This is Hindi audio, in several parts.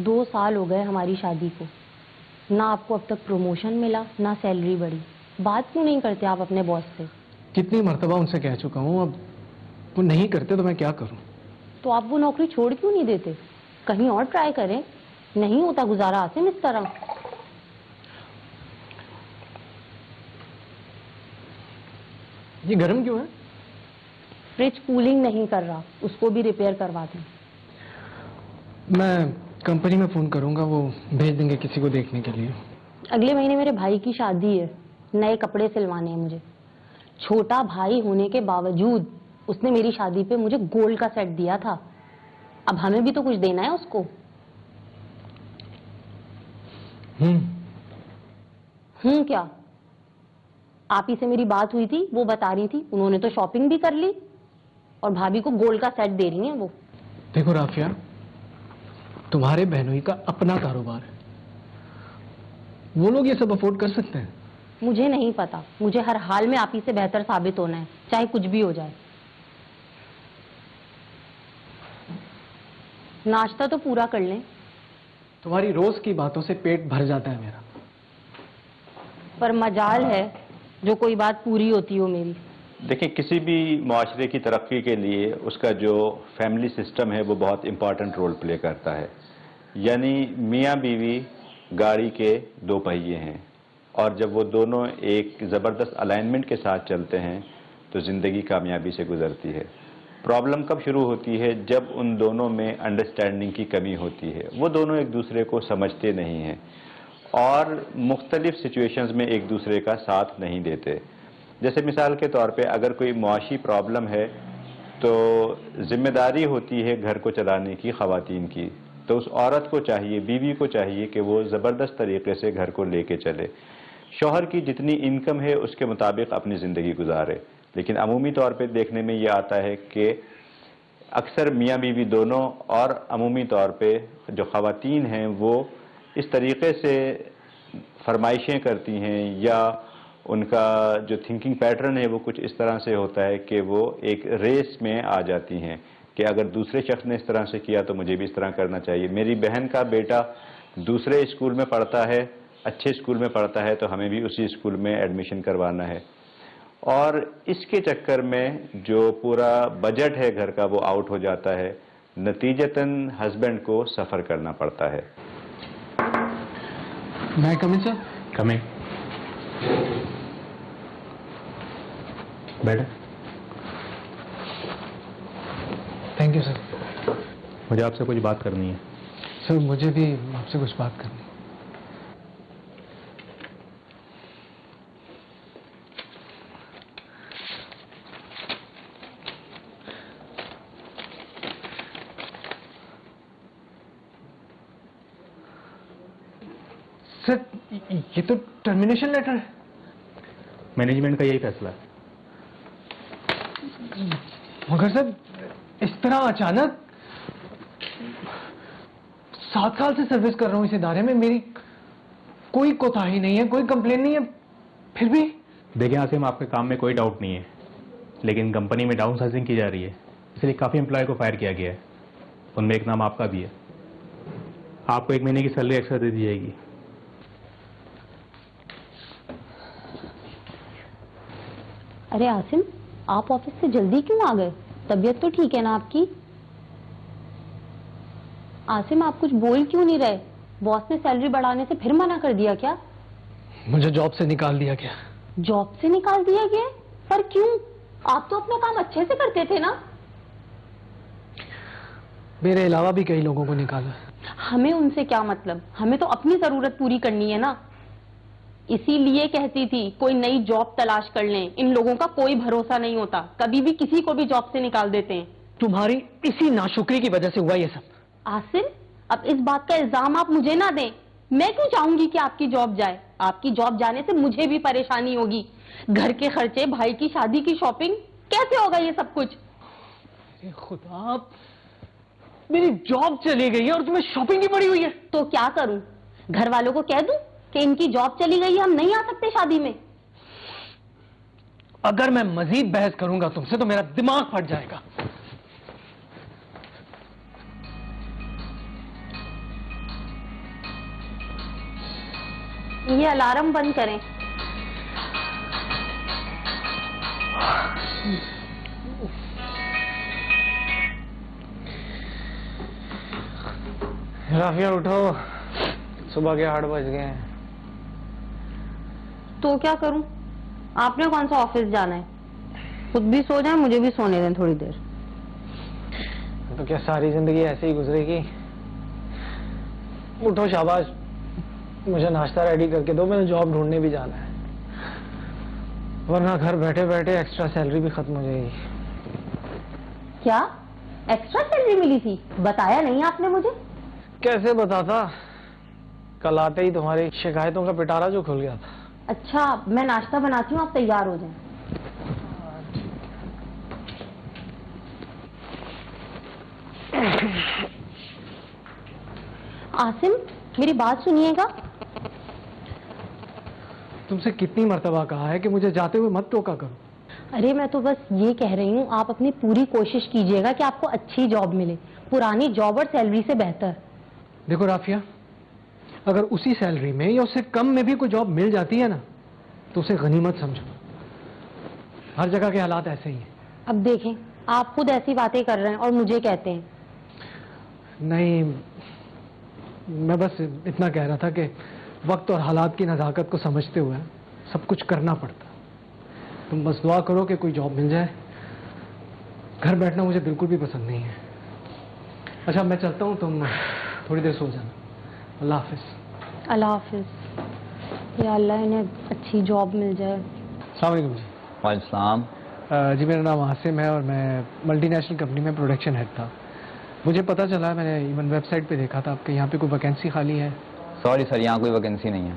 2 साल हो गए हमारी शादी को, ना आपको अब तक प्रमोशन मिला ना सैलरी बढ़ी। बात क्यों नहीं करते आप अपने बॉस से? कितनी मर्तबा उनसे कह चुका हूँ, अब वो नहीं करते तो मैं क्या करूँ? तो आप वो नौकरी छोड़ क्यों नहीं देते? कहीं और ट्राई करें। नहीं होता गुजारा आसिम इस तरह। ये गर्म क्यों है? फ्रिज कूलिंग नहीं कर रहा, उसको भी रिपेयर करवा दें। मैं कंपनी में फोन करूंगा, वो भेज देंगे किसी को देखने के लिए। अगले महीने मेरे भाई की शादी है, नए कपड़े सिलवाने हैं मुझे। छोटा भाई होने के बावजूद उसने मेरी शादी पे मुझे गोल्ड का सेट दिया था। अब हमें भी तो कुछ देना है उसको। क्या? आप ही से मेरी बात हुई थी, वो बता रही थी उन्होंने तो शॉपिंग भी कर ली और भाभी को गोल्ड का सेट दे रही हैं वो। देखो राफिया, तुम्हारे बहनोई का अपना कारोबार है, वो लोग ये सब अफोर्ड कर सकते हैं। मुझे नहीं पता, मुझे हर हाल में आप ही से बेहतर साबित होना है, चाहे कुछ भी हो जाए। नाश्ता तो पूरा कर लें। तुम्हारी रोज की बातों से पेट भर जाता है मेरा। पर मजाल है जो कोई बात पूरी होती हो मेरी। देखिए, किसी भी माशरे की तरक्की के लिए उसका जो फैमिली सिस्टम है वो बहुत इम्पॉर्टेंट रोल प्ले करता है। यानी मियाँ बीवी गाड़ी के 2 पहिए हैं और जब वो दोनों एक ज़बरदस्त अलाइनमेंट के साथ चलते हैं तो ज़िंदगी कामयाबी से गुजरती है। प्रॉब्लम कब शुरू होती है? जब उन दोनों में अंडरस्टैंडिंग की कमी होती है। वो दोनों एक दूसरे को समझते नहीं हैं और मुख्तलिफ सिचुएशंस में एक दूसरे का साथ नहीं देते। जैसे मिसाल के तौर पे अगर कोई मुआशी प्रॉब्लम है तो जिम्मेदारी होती है घर को चलाने की ख़वातीन की, तो उस औरत को चाहिए, बीवी को चाहिए कि वो ज़बरदस्त तरीके से घर को लेके चले, शौहर की जितनी इनकम है उसके मुताबिक अपनी ज़िंदगी गुजारे। लेकिन अमूमी तौर पे देखने में ये आता है कि अक्सर मियाँ बीवी दोनों और अमूमी तौर पे जो ख़वातीन हैं वो इस तरीके से फरमाइशें करती हैं या उनका जो थिंकिंग पैटर्न है वो कुछ इस तरह से होता है कि वो एक रेस में आ जाती हैं कि अगर दूसरे शख्स ने इस तरह से किया तो मुझे भी इस तरह करना चाहिए। मेरी बहन का बेटा दूसरे स्कूल में पढ़ता है, अच्छे स्कूल में पढ़ता है, तो हमें भी उसी स्कूल में एडमिशन करवाना है। और इसके चक्कर में जो पूरा बजट है घर का वो आउट हो जाता है। नतीजतन हस्बैंड को सफ़र करना पड़ता है। मैं कमिंग सर? कमिंग। बैठे। Thank you sir. मुझे आपसे कुछ बात करनी है। सर मुझे भी आपसे कुछ बात करनी है। सर ये तो टर्मिनेशन लेटर है। मैनेजमेंट का यही फैसला है। मगर सर इस तरह अचानक, 7 साल से सर्विस कर रहा हूं इस इदारे में, मेरी कोई कोताही नहीं है, कोई कंप्लेन नहीं है, फिर भी। देखिए आसिम, आपके काम में कोई डाउट नहीं है, लेकिन कंपनी में डाउन साइजिंग की जा रही है, इसलिए काफ़ी एम्प्लॉय को फायर किया गया है। उनमें एक नाम आपका भी है। आपको 1 महीने की सैलरी एक्स्ट्रा दे दी जाएगी। अरे आसिम, आप ऑफिस से जल्दी क्यों आ गए? तबीयत तो ठीक है ना आपकी? आसिम, आप कुछ बोल क्यों नहीं रहे? बॉस ने सैलरी बढ़ाने से फिर मना कर दिया क्या? मुझे जॉब से निकाल दिया गया। जॉब से निकाल दिया गया? पर क्यों? आप तो अपना काम अच्छे से करते थे ना। मेरे अलावा भी कई लोगों को निकाला। हमें उनसे क्या मतलब, हमें तो अपनी जरूरत पूरी करनी है ना। इसीलिए कहती थी कोई नई जॉब तलाश कर लें। इन लोगों का कोई भरोसा नहीं होता, कभी भी किसी को भी जॉब से निकाल देते हैं। तुम्हारी इसी नाशुक्री की वजह से हुआ ये सब। आसिम, अब इस बात का इल्जाम आप मुझे ना दें। मैं क्यों चाहूंगी कि आपकी जॉब जाए? आपकी जॉब जाने से मुझे भी परेशानी होगी। घर के खर्चे, भाई की शादी की शॉपिंग, कैसे होगा ये सब कुछ? अरे खुदा, मेरी जॉब चली गई है और तुम्हें शॉपिंग की पड़ी हुई है। तो क्या करूं? घर वालों को कह दूं कि इनकी जॉब चली गई है, हम नहीं आ सकते शादी में? अगर मैं मजीद बहस करूंगा तुमसे तो मेरा दिमाग फट जाएगा। ये अलार्म बंद करें। राफिया उठो, सुबह के 8 बज गए हैं। तो क्या करूं? आपने कौन सा ऑफिस जाना है? खुद भी सो जाए, मुझे भी सोने दें थोड़ी देर। तो क्या सारी जिंदगी ऐसे ही गुजरेगी? उठो, शाबाश, मुझे नाश्ता रेडी करके दो, मैंने जॉब ढूंढने भी जाना है, वरना घर बैठे बैठे एक्स्ट्रा सैलरी भी खत्म हो जाएगी। क्या एक्स्ट्रा सैलरी मिली थी? बताया नहीं आपने मुझे। कैसे बताता, कल आते ही तुम्हारी शिकायतों का पिटारा जो खुल गया था। अच्छा, मैं नाश्ता बनाती हूँ, आप तैयार हो जाएं। आसिम, मेरी बात सुनिएगा। तुमसे कितनी मर्तबा कहा है कि मुझे जाते हुए मत टोका करो। अरे मैं तो बस ये कह रही हूँ, आप अपनी पूरी कोशिश कीजिएगा कि आपको अच्छी जॉब मिले, पुरानी जॉब और सैलरी से बेहतर। देखो राफिया, अगर उसी सैलरी में या उससे कम में भी कोई जॉब मिल जाती है ना, तो उसे गनीमत समझो। हर जगह के हालात ऐसे ही हैं। अब देखें, आप खुद ऐसी बातें कर रहे हैं और मुझे कहते हैं। नहीं, मैं बस इतना कह रहा था कि वक्त और हालात की नज़ाकत को समझते हुए सब कुछ करना पड़ता। तुम बस दुआ करो कि कोई जॉब मिल जाए। घर बैठना मुझे बिल्कुल भी पसंद नहीं है। अच्छा, मैं चलता हूँ, तुम थोड़ी देर सो जाना। अल्लाह हाफिज। अल्लाह हाफिज। या अल्लाह, इन्हें अच्छी जॉब मिल जाए। अस्सलाम वालेकुम जी। वालेकुम सलाम। जी, मेरा नाम आसिम है और मैं मल्टीनेशनल कंपनी में प्रोडक्शन हेड था। मुझे पता चला, मैंने इवन वेबसाइट पे देखा था आपके यहाँ पे कोई वैकेंसी खाली है। सॉरी सर, यहाँ कोई वैकेंसी नहीं है।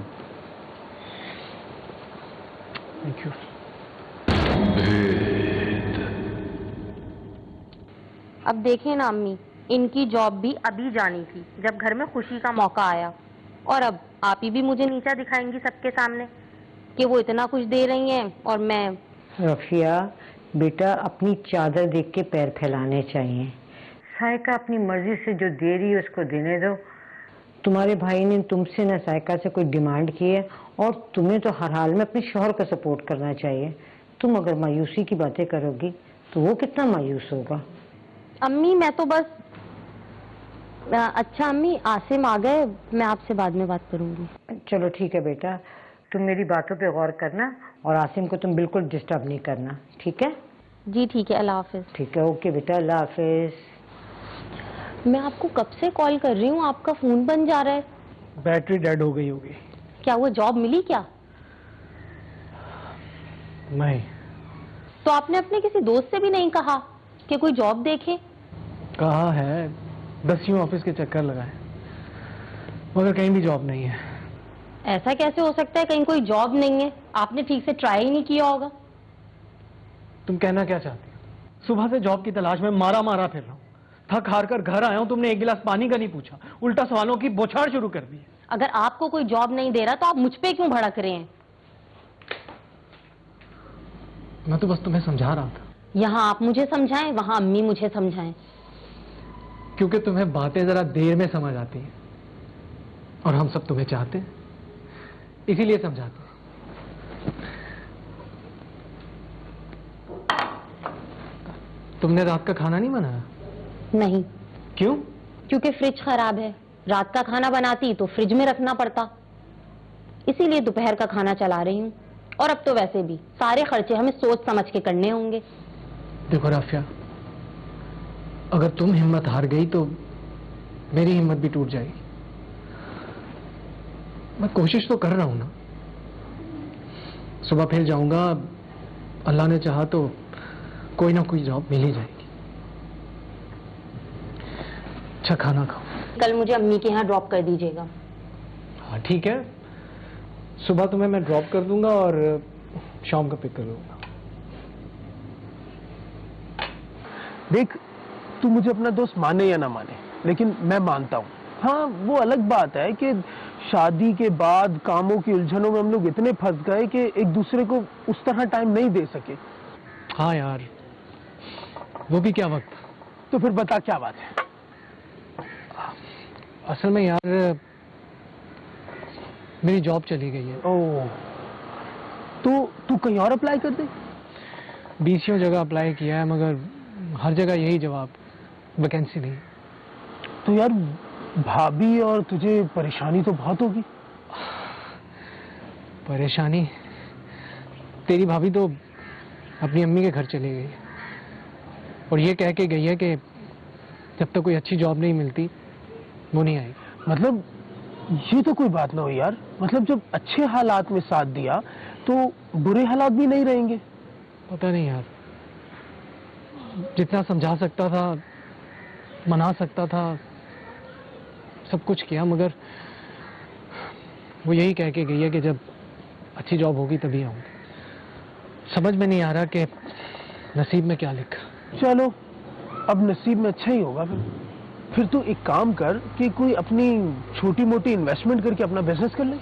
Thank you. अब देखें ना अम्मी, इनकी जॉब भी अभी जानी थी जब घर में खुशी का मौका आया, और अब आप ही भी मुझे नीचा दिखाएंगी सबके सामने कि वो इतना कुछ दे रही हैं और मैं। रफिया बेटा, अपनी चादर देख के पैर फैलाने चाहिए। सायका अपनी मर्जी से जो दे रही है उसको देने दो। तुम्हारे भाई ने तुमसे न सायका से कोई डिमांड की है, और तुम्हें तो हर हाल में अपने शौहर का सपोर्ट करना चाहिए। तुम अगर मायूसी की बातें करोगी तो वो कितना मायूस होगा। अम्मी मैं तो बस। अच्छा अम्मी, आसिम आ गए, मैं आपसे बाद में बात करूंगी। चलो ठीक है बेटा, तुम मेरी बातों पे गौर करना, और आसिम को तुम बिल्कुल डिस्टर्ब नहीं करना, ठीक है? जी ठीक है, अल्लाह हाफिज। ठीक है, ओके बेटा, अल्लाह हाफिज। मैं आपको कब से कॉल कर रही हूँ, आपका फोन बंद जा रहा है। बैटरी डेड हो गई होगी। क्या वो जॉब मिली क्या? नहीं। तो आपने अपने किसी दोस्त से भी नहीं कहा कि कोई जॉब देखे? कहा है, 10 ऑफिस के चक्कर लगाए, मगर कहीं भी जॉब नहीं है। ऐसा कैसे हो सकता है, कहीं कोई जॉब नहीं है? आपने ठीक से ट्राई ही नहीं किया होगा। तुम कहना क्या चाहती हो? सुबह से जॉब की तलाश में मारा मारा फिर रहा हूँ, थक हार कर घर आया हूँ, तुमने एक गिलास पानी का नहीं पूछा, उल्टा सवालों की बौछार शुरू कर दी। अगर आपको कोई जॉब नहीं दे रहा तो आप मुझ पे क्यों भड़क रहे हैं? मैं तो बस तुम्हें समझा रहा था। यहाँ आप मुझे समझाएं, वहाँ अम्मी मुझे समझाएं। क्योंकि तुम्हें बातें जरा देर में समझ आती हैं, और हम सब तुम्हें चाहते हैं, इसीलिए समझाते हैं। तुमने रात का खाना नहीं बनाया? नहीं। क्यों? क्योंकि फ्रिज खराब है। रात का खाना बनाती तो फ्रिज में रखना पड़ता, इसीलिए दोपहर का खाना चला रही हूँ। और अब तो वैसे भी सारे खर्चे हमें सोच समझ के करने होंगे। देखो राफिया, अगर तुम हिम्मत हार गई तो मेरी हिम्मत भी टूट जाएगी। मैं कोशिश तो कर रहा हूं ना। सुबह फिर जाऊंगा, अल्लाह ने चाहा तो कोई ना कोई जॉब मिल ही जाएगी। अच्छा, खाना खाओ। कल मुझे अम्मी के यहाँ ड्रॉप कर दीजिएगा। हाँ ठीक है, सुबह तुम्हें मैं ड्रॉप कर दूंगा और शाम का पिक कर लूंगा। देख, तू मुझे अपना दोस्त माने या ना माने, लेकिन मैं मानता हूँ। हाँ, वो अलग बात है कि शादी के बाद कामों की उलझनों में हम लोग इतने फंस गए कि एक दूसरे को उस तरह टाइम नहीं दे सके। हाँ यार, वो भी क्या वक्त। तो फिर बता क्या बात है? असल में यार, मेरी जॉब चली गई है। ओह, तो तू कहीं और अप्लाई कर दे। 20 जगह अप्लाई किया है मगर हर जगह यही जवाब, वैकेंसी नहीं। तो यार भाभी और तुझे परेशानी तो बहुत होगी। परेशानी? तेरी भाभी तो अपनी अम्मी के घर चली गई और ये कह के गई है कि जब तक कोई अच्छी जॉब नहीं मिलती वो नहीं आएगी। मतलब ये तो कोई बात ना हुई यार। मतलब जब अच्छे हालात में साथ दिया तो बुरे हालात भी नहीं रहेंगे। पता नहीं यार, जितना समझा सकता था, मना सकता था, सब कुछ किया मगर वो यही कह के गई है कि जब अच्छी जॉब होगी तभी आऊंगी। समझ में नहीं आ रहा कि नसीब में क्या लिखा। चलो अब नसीब में अच्छा ही होगा। फिर तू एक काम कर कि कोई अपनी छोटी मोटी इन्वेस्टमेंट करके अपना बिजनेस कर ले।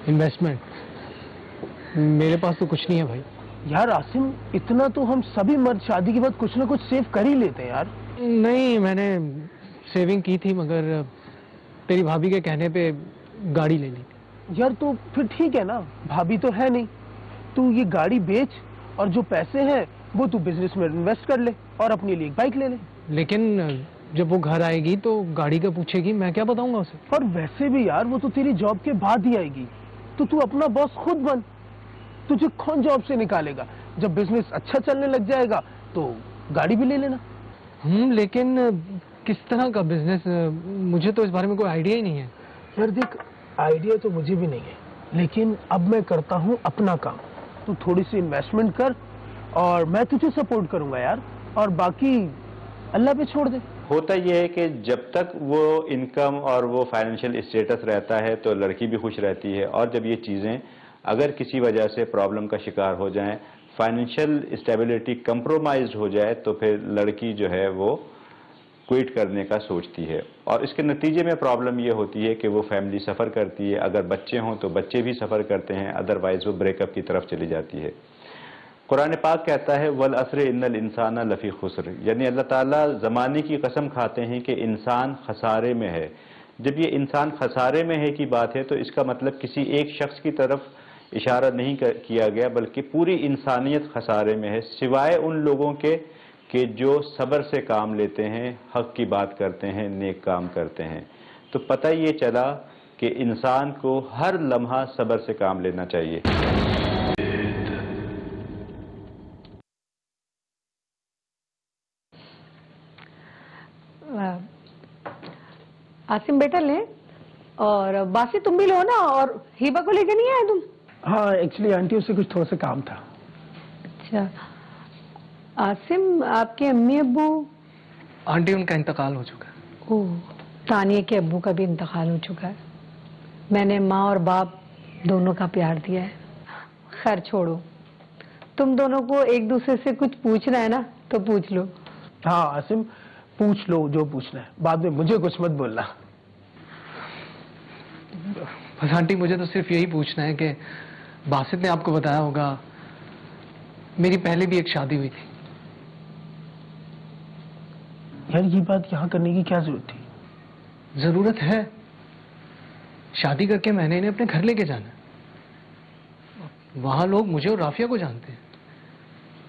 इन्वेस्टमेंट? मेरे पास तो कुछ नहीं है भाई। यार आसिम, इतना तो हम सभी मर्द शादी के बाद कुछ ना कुछ सेव कर ही लेते हैं यार। नहीं, मैंने सेविंग की थी मगर तेरी भाभी के कहने पे गाड़ी ले ली। यार तो फिर ठीक है ना, भाभी तो है नहीं, तू ये गाड़ी बेच और जो पैसे हैं वो तू बिजनेस में इन्वेस्ट कर ले और अपने लिए एक बाइक ले ले। लेकिन जब वो घर आएगी तो गाड़ी का पूछेगी, मैं क्या बताऊंगा उसे? और वैसे भी यार वो तो तेरी जॉब के बाद ही आएगी, तो तू अपना बॉस खुद बन। तुझे कौन जॉब से निकालेगा? जब बिजनेस अच्छा चलने लग जाएगा तो गाड़ी भी ले लेना। लेकिन किस तरह का बिजनेस? मुझे तो इस बारे में कोई आइडिया ही नहीं है। यार देख, आइडिया तो मुझे भी नहीं है, लेकिन अब मैं करता हूँ अपना काम। तू थोड़ी सी इन्वेस्टमेंट कर और मैं तुझे सपोर्ट करूंगा यार, और बाकी अल्लाह पे छोड़ दे। होता यह है कि जब तक वो इनकम और वो फाइनेंशियल स्टेटस रहता है तो लड़की भी खुश रहती है, और जब ये चीज़ें अगर किसी वजह से प्रॉब्लम का शिकार हो जाएं, फाइनेंशियल स्टेबिलिटी कंप्रोमाइज्ड हो जाए, तो फिर लड़की जो है वो क्विट करने का सोचती है, और इसके नतीजे में प्रॉब्लम ये होती है कि वो फैमिली सफ़र करती है। अगर बच्चे हों तो बच्चे भी सफ़र करते हैं, अदरवाइज वो ब्रेकअप की तरफ चली जाती है। कुरान पाक कहता है वल असर इन्नल इंसाना लफ़ी खुस्र, यानी अल्लाह ताला ज़माने की कसम खाते हैं कि इंसान खसारे में है। जब ये इंसान खसारे में है की बात है तो इसका मतलब किसी एक शख्स की तरफ इशारा नहीं किया गया, बल्कि पूरी इंसानियत खसारे में है, सिवाय उन लोगों के कि जो सब्र से काम लेते हैं, हक की बात करते हैं, नेक काम करते हैं। तो पता ये चला कि इंसान को हर लम्हा सब्र से काम लेना चाहिए। आसिम बेटा ले, और बासी तुम भी लो ना, और हिबा को लेकर नहीं आए तुम? हाँ एक्चुअली आंटी, उससे कुछ थोड़ा सा काम था। अच्छा आसिम, आपके अम्मी अब्बू? आंटी, उनका इंतकाल हो चुका है। ओह, तानिया के अब्बू का भी इंतकाल हो चुका है। मैंने माँ और बाप दोनों का प्यार दिया है। खैर छोड़ो, तुम दोनों को एक दूसरे से कुछ पूछना है ना तो पूछ लो। हाँ आसिम, पूछ लो जो पूछना है, बाद में मुझे कुछ मत बोलना। बस आंटी, मुझे तो सिर्फ यही पूछना है कि बासित ने आपको बताया होगा मेरी पहले भी एक शादी हुई थी। यार ये बात यहाँ करने की क्या जरूरत थी? जरूरत है, शादी करके मैंने इन्हें अपने घर लेके जाना है। वहां लोग मुझे और राफिया को जानते हैं।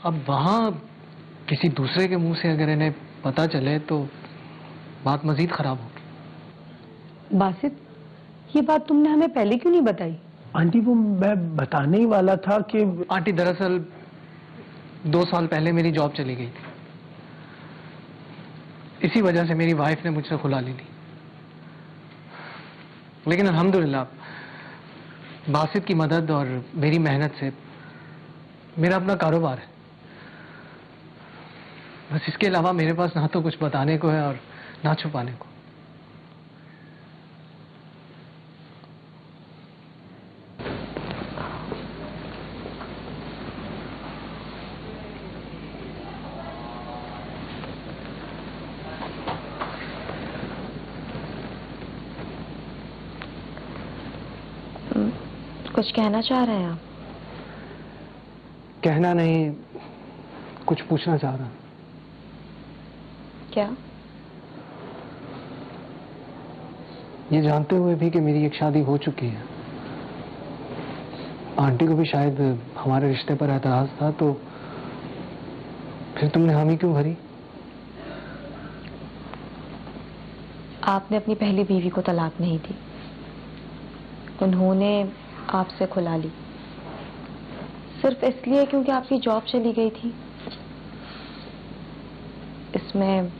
अब वहां किसी दूसरे के मुंह से अगर इन्हें पता चले तो बात मजीद खराब होगी। बासित, ये बात तुमने हमें पहले क्यों नहीं बताई? आंटी वो मैं बताने ही वाला था कि आंटी, दरअसल 2 साल पहले मेरी जॉब चली गई थी। इसी वजह से मेरी वाइफ ने मुझसे खुला ले ली। लेकिन अल्हम्दुलिल्लाह बासित की मदद और मेरी मेहनत से मेरा अपना कारोबार है। बस इसके अलावा मेरे पास ना तो कुछ बताने को है और ना छुपाने को। कुछ कहना चाह रहे हैं आप? कहना नहीं, कुछ पूछना चाह रहा। क्या? ये जानते हुए भी कि मेरी एक शादी हो चुकी है, आंटी को भी शायद हमारे रिश्ते पर एतराज था, तो फिर तुमने हामी क्यों भरी? आपने अपनी पहली बीवी को तलाक नहीं दी, उन्होंने आपसे खुला ली, सिर्फ इसलिए क्योंकि आपकी जॉब चली गई थी। इसमें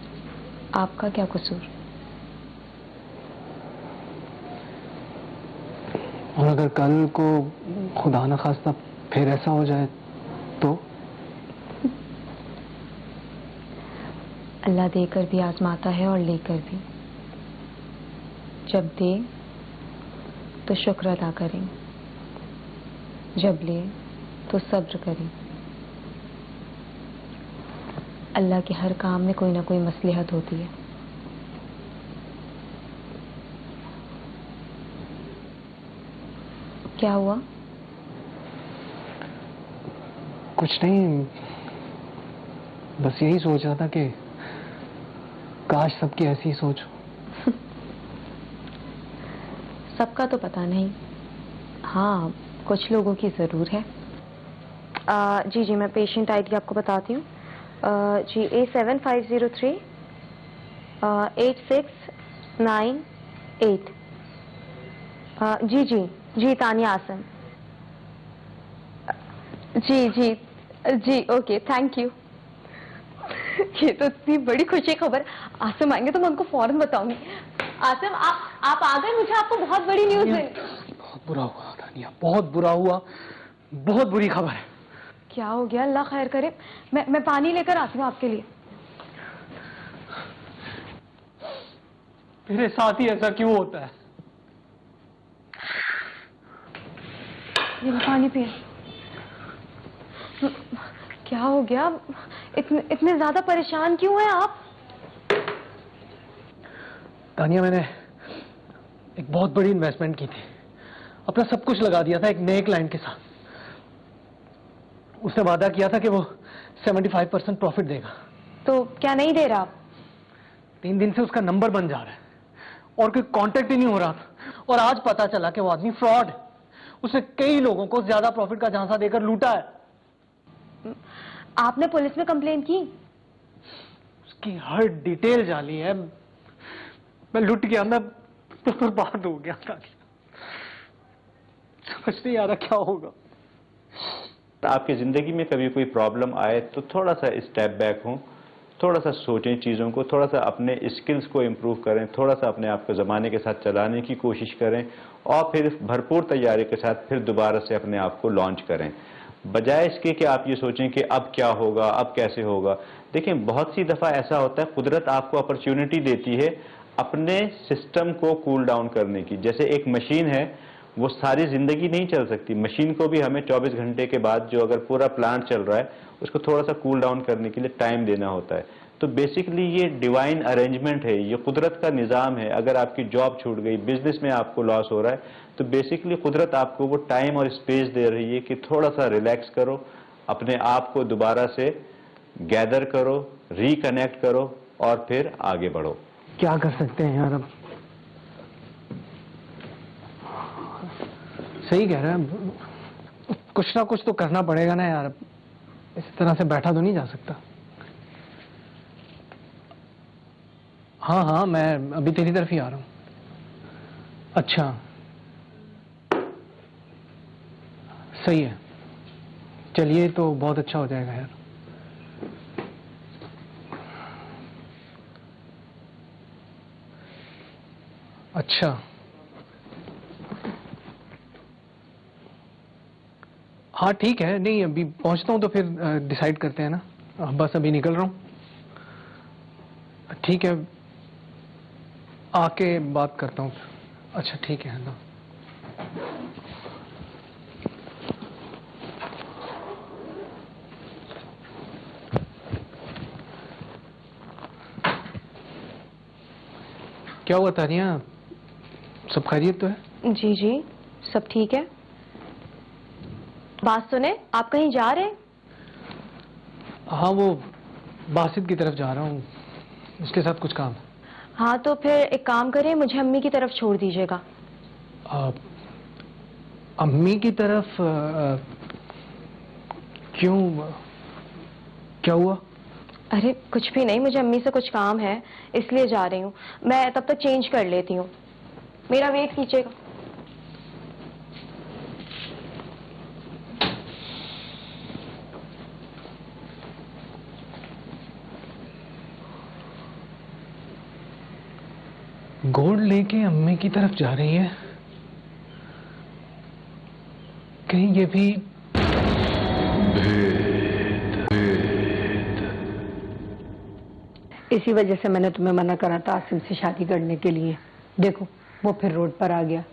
आपका क्या कसूर? और अगर कल को खुदा न खास्ता फिर ऐसा हो जाए तो? अल्लाह देकर भी आजमाता है और लेकर भी। जब दे तो शुक्र अदा करें, जब ले तो सब्र करें। अल्लाह के हर काम में कोई ना कोई मसलहत होती है। क्या हुआ? कुछ नहीं, बस यही सोच रहा था कि काश सबकी ऐसी ही सोच हो। सबका तो पता नहीं, हाँ कुछ लोगों की ज़रूर है। जी जी, मैं पेशेंट आईडी आपको बताती हूँ। जी A7503 8698। जी जी जी, तानिया आसम। जी जी जी, ओके, थैंक यू। ये तो इतनी बड़ी खुशी की खबर। आसिम आएंगे तो मैं उनको फौरन बताऊंगी। आसिम, आप आ गए, मुझे आपको बहुत बड़ी न्यूज़ है। बहुत बुरा हुआ तानिया, बहुत बुरा हुआ, बहुत बुरी खबर है। क्या हो गया? अल्लाह खैर करे। मैं पानी लेकर आती हूँ आपके लिए। मेरे साथ ही ऐसा क्यों होता है? ये पानी पिए। क्या हो गया? इतने ज्यादा परेशान क्यों हैं आप? तानिया, मैंने एक बहुत बड़ी इन्वेस्टमेंट की थी, अपना सब कुछ लगा दिया था एक नए क्लाइंट के साथ। उसने वादा किया था कि वो 75% प्रॉफिट देगा। तो क्या नहीं दे रहा आप? 3 दिन से उसका नंबर बन जा रहा है और कोई कांटेक्ट ही नहीं हो रहा था। और आज पता चला कि वो आदमी फ्रॉड है। उसने कई लोगों को ज्यादा प्रॉफिट का झांसा देकर लूटा है। आपने पुलिस में कंप्लेन की? उसकी हर डिटेल जाली है। मैं लुट गया, मैं बर्बाद हो गया। समझ नहीं आ रहा क्या होगा। आपकी ज़िंदगी में कभी कोई प्रॉब्लम आए तो थोड़ा सा स्टेप बैक हों, थोड़ा सा सोचें चीज़ों को, थोड़ा सा अपने स्किल्स को इम्प्रूव करें, थोड़ा सा अपने आप को ज़माने के साथ चलाने की कोशिश करें और फिर भरपूर तैयारी के साथ फिर दोबारा से अपने आप को लॉन्च करें, बजाय इसके कि आप ये सोचें कि अब क्या होगा, अब कैसे होगा। देखिए, बहुत सी दफ़ा ऐसा होता है, कुदरत आपको अपॉर्चुनिटी देती है अपने सिस्टम को कूल डाउन करने की। जैसे एक मशीन है, वो सारी ज़िंदगी नहीं चल सकती। मशीन को भी हमें 24 घंटे के बाद, जो अगर पूरा प्लांट चल रहा है, उसको थोड़ा सा कूल डाउन करने के लिए टाइम देना होता है। तो बेसिकली ये डिवाइन अरेंजमेंट है, ये कुदरत का निज़ाम है। अगर आपकी जॉब छूट गई, बिजनेस में आपको लॉस हो रहा है, तो बेसिकली कुदरत आपको वो टाइम और स्पेस दे रही है कि थोड़ा सा रिलैक्स करो, अपने आप को दोबारा से गैदर करो, रिकनेक्ट करो और फिर आगे बढ़ो। क्या कर सकते हैं यार, अब सही कह रहे हैं, कुछ ना कुछ तो करना पड़ेगा ना यार। इस तरह से बैठा तो नहीं जा सकता। हाँ हाँ, मैं अभी तेरी तरफ ही आ रहा हूँ। अच्छा, सही है, चलिए, तो बहुत अच्छा हो जाएगा यार। अच्छा, हाँ ठीक है, नहीं अभी पहुंचता हूँ तो फिर डिसाइड करते हैं ना। बस अभी निकल रहा हूँ। ठीक है, आके बात करता हूँ। अच्छा ठीक है ना। क्या हुआ तानिया, सब खैरियत तो है? जी जी, सब ठीक है। बात सुने, आप कहीं जा रहे हैं? हाँ, वो बासित की तरफ जा रहा हूँ, उसके साथ कुछ काम है। हाँ, तो फिर एक काम करें, मुझे अम्मी की तरफ छोड़ दीजिएगा। अम्मी की तरफ क्यों? क्या हुआ? अरे कुछ भी नहीं, मुझे अम्मी से कुछ काम है इसलिए जा रही हूँ। मैं तब तक चेंज कर लेती हूँ, मेरा वेट कीजिएगा। गोल्ड लेके अम्मी की तरफ जा रही है। कहीं ये भी इसी वजह से मैंने तुम्हें मना करा था आसिम से शादी करने के लिए। देखो वो फिर रोड पर आ गया।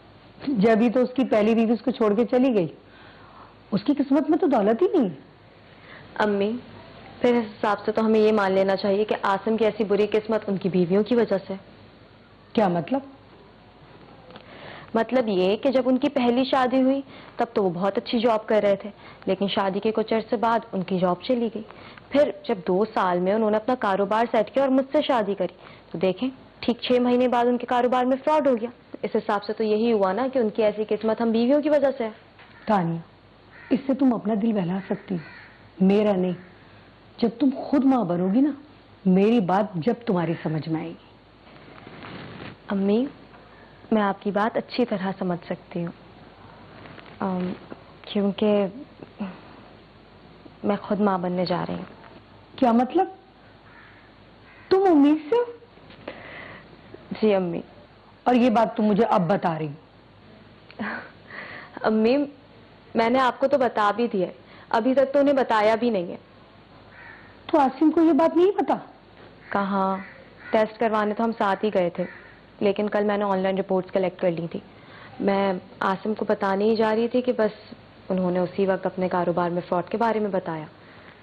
जब ही तो उसकी पहली बीवी उसको छोड़ के चली गई। उसकी किस्मत में तो दौलत ही नहीं है। अम्मी फिर इस हिसाब से तो हमें ये मान लेना चाहिए कि आसिम की ऐसी बुरी किस्मत उनकी बीवियों की वजह से। क्या मतलब? मतलब ये कि जब उनकी पहली शादी हुई तब तो वो बहुत अच्छी जॉब कर रहे थे, लेकिन शादी के कुछ अर्से बाद उनकी जॉब चली गई। फिर जब 2 साल में उन्होंने अपना कारोबार सेट किया और मुझसे शादी करी, तो देखें ठीक 6 महीने बाद उनके कारोबार में फ्रॉड हो गया। इस हिसाब से तो यही हुआ ना कि उनकी ऐसी किस्मत हम बीवियों की वजह से है। तानिया, इससे तुम अपना दिल बहला सकती हो, मेरा नहीं। जब तुम खुद माँ बनोगी ना, मेरी बात जब तुम्हारी समझ में आएगी। अम्मी मैं आपकी बात अच्छी तरह समझ सकती हूँ, क्योंकि मैं खुद माँ बनने जा रही हूँ। क्या मतलब? तुम उम्मीद से? जी अम्मी। और ये बात तुम मुझे अब बता रही हो? अम्मी मैंने आपको तो बता भी दिया है, अभी तक तो उन्हें बताया भी नहीं है। तो आसिम को ये बात नहीं पता? कहाँ, टेस्ट करवाने तो हम साथ ही गए थे, लेकिन कल मैंने ऑनलाइन रिपोर्ट्स कलेक्ट कर ली थी। मैं आसिम को बताने ही जा रही थी कि बस उन्होंने उसी वक्त अपने कारोबार में फ्रॉड के बारे में बताया।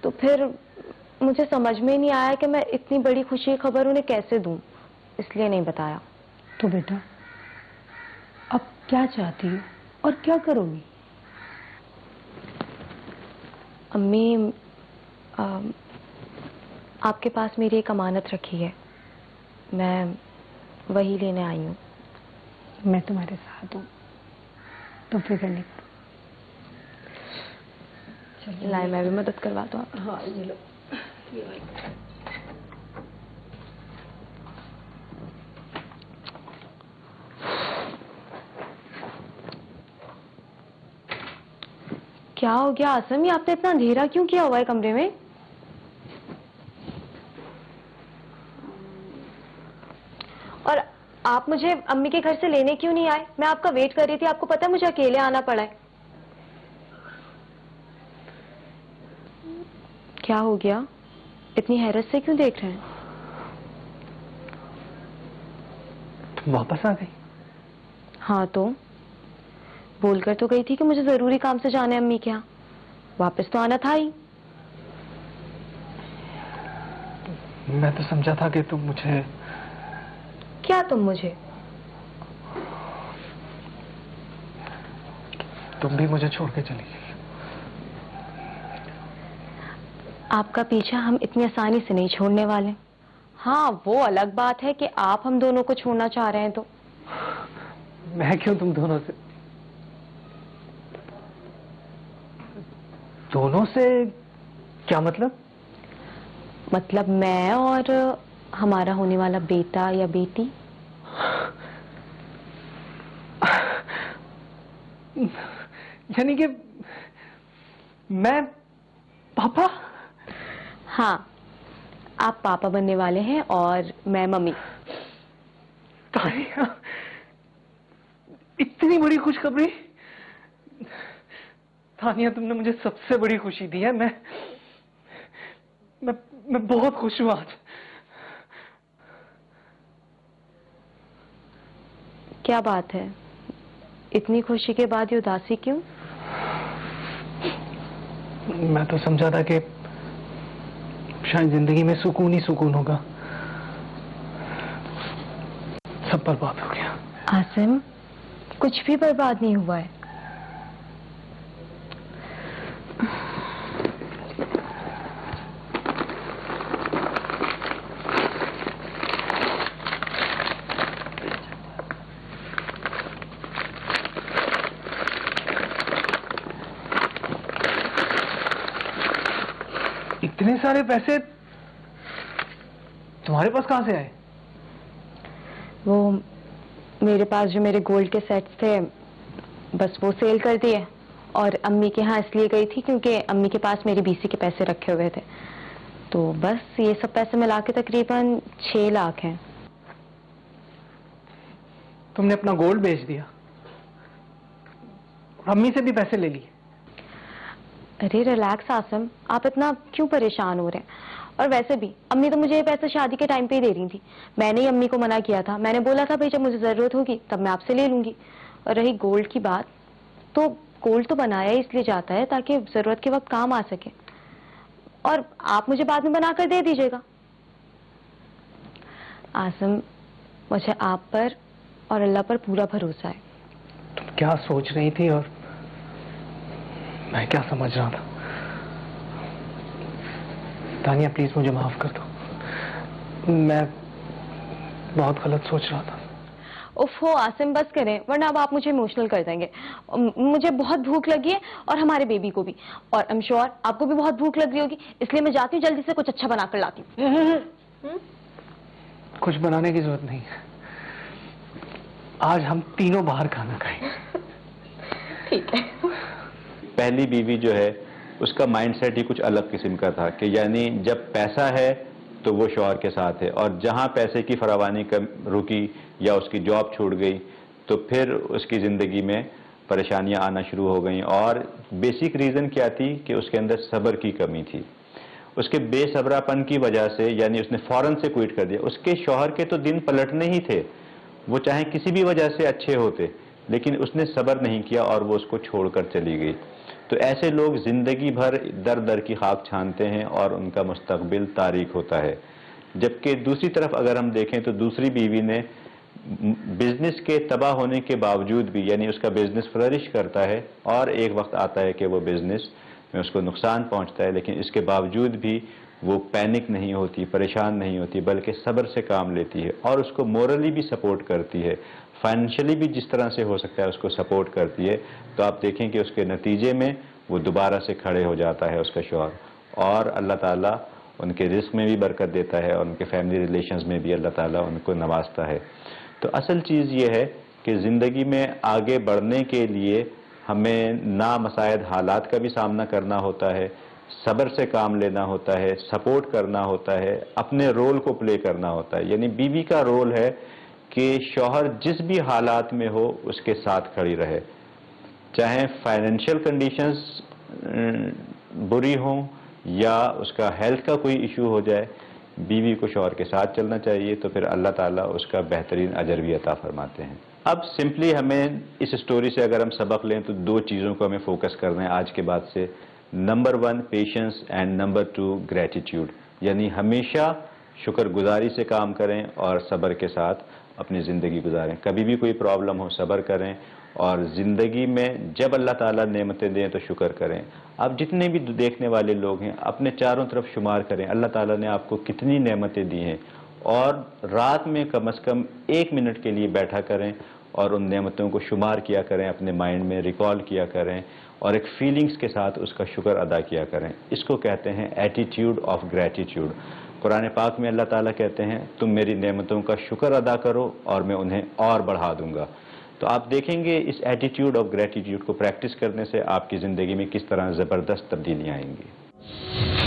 तो फिर मुझे समझ में नहीं आया कि मैं इतनी बड़ी खुशी की खबर उन्हें कैसे दूं, इसलिए नहीं बताया। तो बेटा अब क्या चाहती हो और क्या करोगी? अम्मी आपके पास मेरी एक अमानत रखी है, मैं वही लेने आई हूँ। मैं तुम्हारे साथ हूँ, तुम फिक्र नहीं करो। लाए मैं भी मदद करवा दूँ आपको। हाँ ये लो। क्या हो गया आसम, ये आपने इतना अंधेरा क्यों किया हुआ है कमरे में? और आप मुझे अम्मी के घर से लेने क्यों नहीं आए? मैं आपका वेट कर रही थी, आपको पता है मुझे अकेले आना पड़ा है। क्या हो गया, इतनी हैरत से क्यों देख रहे हैं? तुम वापस आ गई? हाँ तो बोलकर तो गई थी कि मुझे जरूरी काम से जाना है अम्मी के यहाँ, वापस तो आना था ही। मैं तो समझा था कि तुम मुझे। क्या तुम मुझे? तुम भी मुझे छोड़ के चली गई। आपका पीछा हम इतनी आसानी से नहीं छोड़ने वाले। हाँ वो अलग बात है कि आप हम दोनों को छोड़ना चाह रहे हैं। तो मैं क्यों तुम दोनों से? दोनों से क्या मतलब? मतलब मैं और हमारा होने वाला बेटा या बेटी। यानी कि मैं पापा? हाँ आप पापा बनने वाले हैं और मैं मम्मी। तानिया, इतनी बड़ी खुशखबरी? तानिया तुमने मुझे सबसे बड़ी खुशी दी है। मैं बहुत खुश हूं आज। क्या बात है, इतनी खुशी के बाद ये उदासी क्यों? मैं तो समझा था कि शायद जिंदगी में सुकून ही सुकून होगा, सब बर्बाद हो गया। आसिम कुछ भी बर्बाद नहीं हुआ है। इतने सारे पैसे तुम्हारे पास कहाँ से आए? वो मेरे पास जो मेरे गोल्ड के सेट्स थे, बस वो सेल कर दिए, और अम्मी के यहाँ इसलिए गई थी क्योंकि अम्मी के पास मेरी बीसी के पैसे रखे हुए थे। तो बस ये सब पैसे मिला के तकरीबन 6 लाख हैं। तुमने अपना गोल्ड बेच दिया, अम्मी से भी पैसे ले लिए। अरे रिलैक्स आसम, आप इतना क्यों परेशान हो रहे हैं? और वैसे भी अम्मी तो मुझे ये पैसे शादी के टाइम पे ही दे रही थी। मैंने ही अम्मी को मना किया था, मैंने बोला था भाई जब मुझे जरूरत होगी तब मैं आपसे ले लूंगी। और रही गोल्ड की बात, तो गोल्ड तो बनाया ही इसलिए जाता है ताकि जरूरत के वक्त काम आ सके, और आप मुझे बाद में बनाकर दे दीजिएगा। आसम, मुझे आप पर और अल्लाह पर पूरा भरोसा है। तुम क्या सोच रही थी और मैं क्या समझ रहा था? तानिया प्लीज मुझे माफ कर दो, मैं बहुत गलत सोच रहा था। उफ़ो आसिम, बस करें, वरना अब आप मुझे इमोशनल कर देंगे। मुझे बहुत भूख लगी है, और हमारे बेबी को भी, और आई एम श्योर आपको भी बहुत भूख लगी होगी, इसलिए मैं जाती हूँ, जल्दी से कुछ अच्छा बनाकर लाती हूँ। कुछ बनाने की जरूरत नहीं है, आज हम तीनों बाहर खाना खाएंगे। ठीक है। पहली बीवी जो है उसका माइंडसेट ही कुछ अलग किस्म का था कि यानी जब पैसा है तो वो शौहर के साथ है, और जहाँ पैसे की फरावानी कम रुकी या उसकी जॉब छूट गई तो फिर उसकी ज़िंदगी में परेशानियां आना शुरू हो गई। और बेसिक रीज़न क्या थी कि उसके अंदर सब्र की कमी थी। उसके बेसब्रापन की वजह से, यानी उसने फ़ौरन से क्विट कर दिया। उसके शौहर के तो दिन पलटने ही थे, वो चाहे किसी भी वजह से अच्छे होते, लेकिन उसने सब्र नहीं किया और वो उसको छोड़कर चली गई। तो ऐसे लोग ज़िंदगी भर दर दर की खाक छानते हैं और उनका मुस्तकबिल तारीक होता है। जबकि दूसरी तरफ अगर हम देखें तो दूसरी बीवी ने बिजनेस के तबाह होने के बावजूद भी, यानी उसका बिजनेस फ्लरिश करता है और एक वक्त आता है कि वो बिजनेस में उसको नुकसान पहुंचता है, लेकिन इसके बावजूद भी वो पैनिक नहीं होती, परेशान नहीं होती, बल्कि सब्र से काम लेती है और उसको मोरली भी सपोर्ट करती है, फाइनेंशियली भी जिस तरह से हो सकता है उसको सपोर्ट करती है। तो आप देखें कि उसके नतीजे में वो दोबारा से खड़े हो जाता है उसका शौहर, और अल्लाह ताला उनके रिस्क में भी बरकत देता है और उनके फैमिली रिलेशंस में भी अल्लाह ताला उनको नवाजता है। तो असल चीज़ ये है कि ज़िंदगी में आगे बढ़ने के लिए हमें नामसायद हालात का भी सामना करना होता है, सब्र से काम लेना होता है, सपोर्ट करना होता है, अपने रोल को प्ले करना होता है। यानी बीवी का रोल है कि शौहर जिस भी हालात में हो उसके साथ खड़ी रहे, चाहे फाइनेंशियल कंडीशंस बुरी हों या उसका हेल्थ का कोई इशू हो जाए, बीवी को शौहर के साथ चलना चाहिए, तो फिर अल्लाह ताला उसका बेहतरीन अजर भी अता फरमाते हैं। अब सिंपली हमें इस स्टोरी से अगर हम सबक लें तो दो चीज़ों को हमें फोकस करना है आज के बाद से। Number 1 patience and number 2 gratitude, यानी हमेशा शुक्रगुजारी से काम करें और सब्र के साथ अपनी ज़िंदगी गुजारें। कभी भी कोई प्रॉब्लम हो सब्र करें, और ज़िंदगी में जब अल्लाह ताला नेमतें दें तो शुक्र करें। आप जितने भी देखने वाले लोग हैं अपने चारों तरफ शुमार करें अल्लाह ताला ने आपको कितनी नेमतें दी हैं, और रात में कम से कम 1 मिनट के लिए बैठा करें और उन नेमतों को शुमार किया करें, अपने माइंड में रिकॉल किया करें और एक फीलिंग्स के साथ उसका शुक्र अदा किया करें। इसको कहते हैं एटीट्यूड ऑफ ग्रेटिट्यूड। कुरान पाक में अल्लाह ताला कहते हैं तुम मेरी नेमतों का शुक्र अदा करो और मैं उन्हें और बढ़ा दूंगा। तो आप देखेंगे इस एटीट्यूड ऑफ ग्रेटिट्यूड को प्रैक्टिस करने से आपकी ज़िंदगी में किस तरह ज़बरदस्त तब्दीलियाँ आएंगी।